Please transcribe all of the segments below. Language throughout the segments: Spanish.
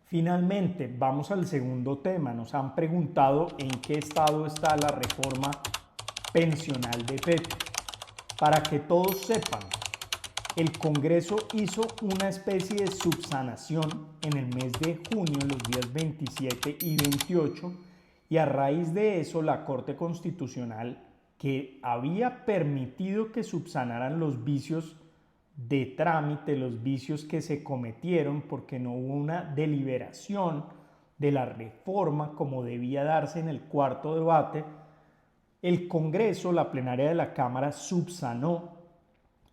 Finalmente, vamos al segundo tema. Nos han preguntado en qué estado está la reforma pensional de Petro. Para que todos sepan, el Congreso hizo una especie de subsanación en el mes de junio, los días 27 y 28, y a raíz de eso la Corte Constitucional, que había permitido que subsanaran los vicios de trámite, los vicios que se cometieron porque no hubo una deliberación de la reforma como debía darse en el cuarto debate, el Congreso, la plenaria de la Cámara, subsanó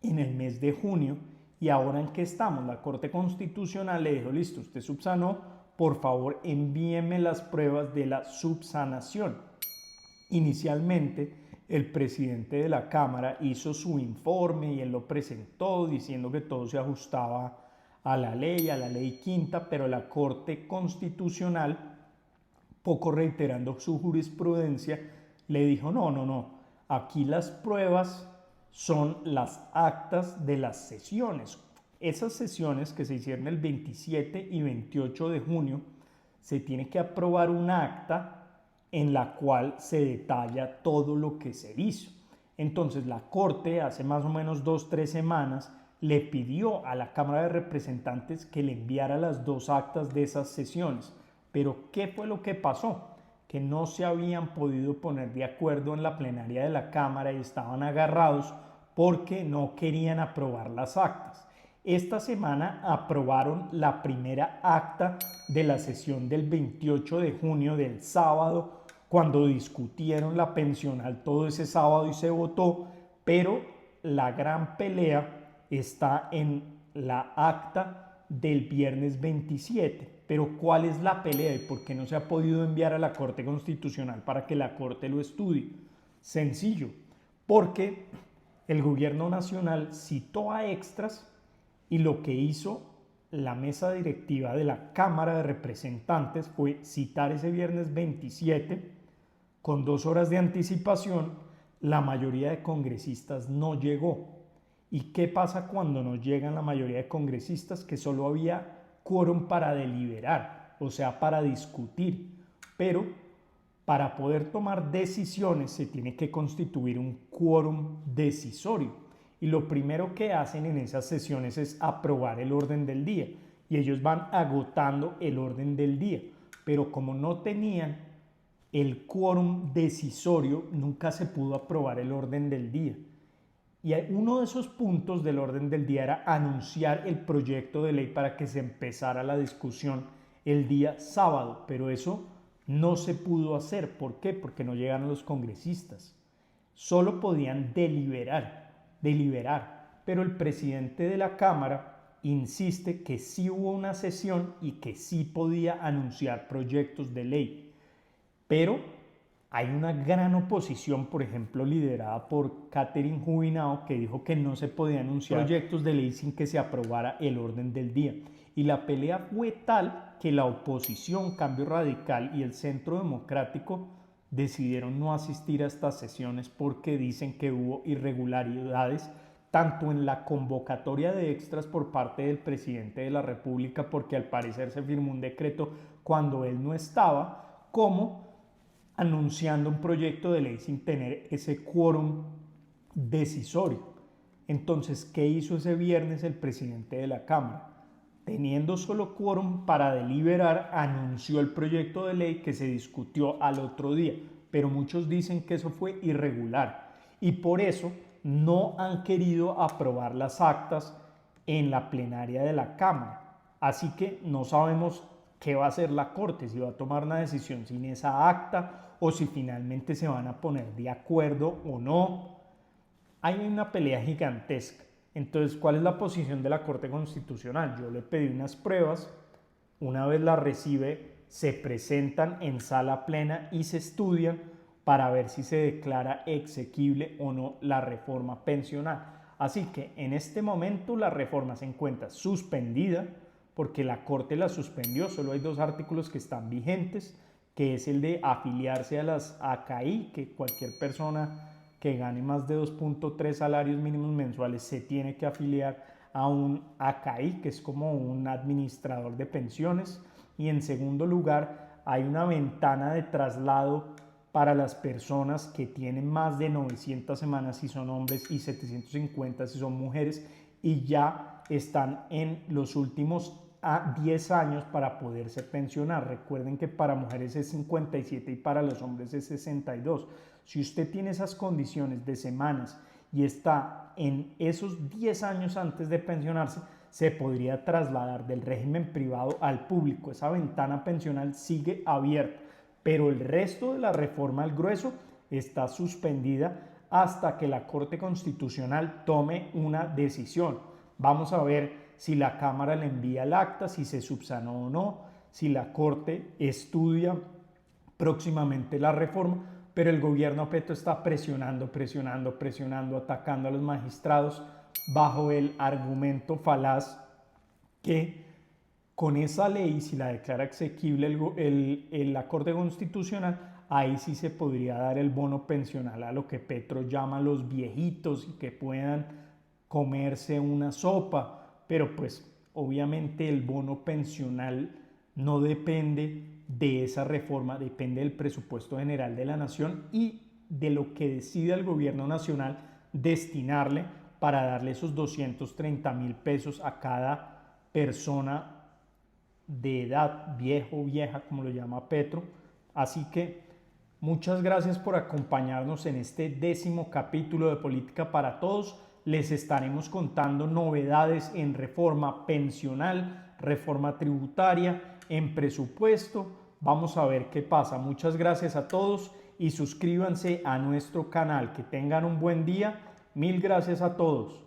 en el mes de junio. Y ahora en qué estamos, la Corte Constitucional le dijo: listo, usted subsanó, por favor envíeme las pruebas de la subsanación. Inicialmente el presidente de la Cámara hizo su informe y él lo presentó diciendo que todo se ajustaba a la ley quinta, pero la Corte Constitucional, poco reiterando su jurisprudencia, le dijo: no, aquí las pruebas son las actas de las sesiones. Esas sesiones que se hicieron el 27 y 28 de junio, se tiene que aprobar un acta en la cual se detalla todo lo que se hizo. Entonces la Corte hace más o menos 2-3 semanas le pidió a la Cámara de Representantes que le enviara las dos actas de esas sesiones. Pero ¿qué fue lo que pasó? Que no se habían podido poner de acuerdo en la plenaria de la Cámara y estaban agarrados porque no querían aprobar las actas. Esta semana aprobaron la primera acta de la sesión del 28 de junio, del sábado, cuando discutieron la pensional todo ese sábado y se votó, pero la gran pelea está en la acta del viernes 27. Pero ¿cuál es la pelea y por qué no se ha podido enviar a la Corte Constitucional para que la Corte lo estudie? Sencillo, porque el gobierno nacional citó a extras y lo que hizo la mesa directiva de la Cámara de Representantes fue citar ese viernes 27 con 2 horas de anticipación. La mayoría de congresistas no llegó. ¿Y qué pasa cuando no llegan la mayoría de congresistas? Que solo había quórum para deliberar, o sea, para discutir. Pero para poder tomar decisiones se tiene que constituir un quórum decisorio. Y lo primero que hacen en esas sesiones es aprobar el orden del día. Y ellos van agotando el orden del día. Pero como no tenían el quórum decisorio, nunca se pudo aprobar el orden del día. Y uno de esos puntos del orden del día era anunciar el proyecto de ley para que se empezara la discusión el día sábado. Pero eso no se pudo hacer. ¿Por qué? Porque no llegaron los congresistas. Solo podían deliberar. Pero el presidente de la Cámara insiste que sí hubo una sesión y que sí podía anunciar proyectos de ley. Pero hay una gran oposición, por ejemplo, liderada por Catherine Jubinao, que dijo que no se podía anunciar proyectos de ley sin que se aprobara el orden del día. Y la pelea fue tal que la oposición, Cambio Radical y el Centro Democrático decidieron no asistir a estas sesiones porque dicen que hubo irregularidades tanto en la convocatoria de extras por parte del presidente de la República, porque al parecer se firmó un decreto cuando él no estaba, como anunciando un proyecto de ley sin tener ese quórum decisorio. Entonces, ¿qué hizo ese viernes el presidente de la Cámara? Teniendo solo quórum para deliberar, anunció el proyecto de ley que se discutió al otro día, pero muchos dicen que eso fue irregular y por eso no han querido aprobar las actas en la plenaria de la Cámara. Así que no sabemos qué va a hacer la Corte, si va a tomar una decisión sin esa acta o si finalmente se van a poner de acuerdo o no. Hay una pelea gigantesca. Entonces, ¿cuál es la posición de la Corte Constitucional? Yo le pedí unas pruebas, una vez las recibe, se presentan en sala plena y se estudian para ver si se declara exequible o no la reforma pensional. Así que en este momento la reforma se encuentra suspendida porque la Corte la suspendió. Solo hay 2 artículos que están vigentes, que es el de afiliarse a las ACAI, que cualquier persona que gane más de 2.3 salarios mínimos mensuales se tiene que afiliar a un ACAI, que es como un administrador de pensiones. Y en segundo lugar, hay una ventana de traslado para las personas que tienen más de 900 semanas si son hombres y 750 si son mujeres y ya están en los últimos 10 años para poderse pensionar. Recuerden que para mujeres es 57 y para los hombres es 62. Si usted tiene esas condiciones de semanas y está en esos 10 años antes de pensionarse, se podría trasladar del régimen privado al público. Esa ventana pensional sigue abierta, pero el resto de la reforma al grueso está suspendida hasta que la Corte Constitucional tome una decisión. Vamos a ver si la Cámara le envía el acta, si se subsanó o no, si la Corte estudia próximamente la reforma, pero el gobierno Petro está presionando, atacando a los magistrados bajo el argumento falaz que con esa ley, si la declara exequible la Corte Constitucional, ahí sí se podría dar el bono pensional a lo que Petro llama los viejitos y que puedan comerse una sopa, pero pues obviamente el bono pensional no depende de esa reforma, depende del presupuesto general de la nación y de lo que decida el gobierno nacional destinarle para darle esos 230.000 pesos a cada persona de edad, viejo o vieja, como lo llama Petro. Así que muchas gracias por acompañarnos en este 10º capítulo de Política para Todos. Les estaremos contando novedades en reforma pensional, reforma tributaria, en presupuesto. Vamos a ver qué pasa. Muchas gracias a todos y suscríbanse a nuestro canal. Que tengan un buen día. Mil gracias a todos.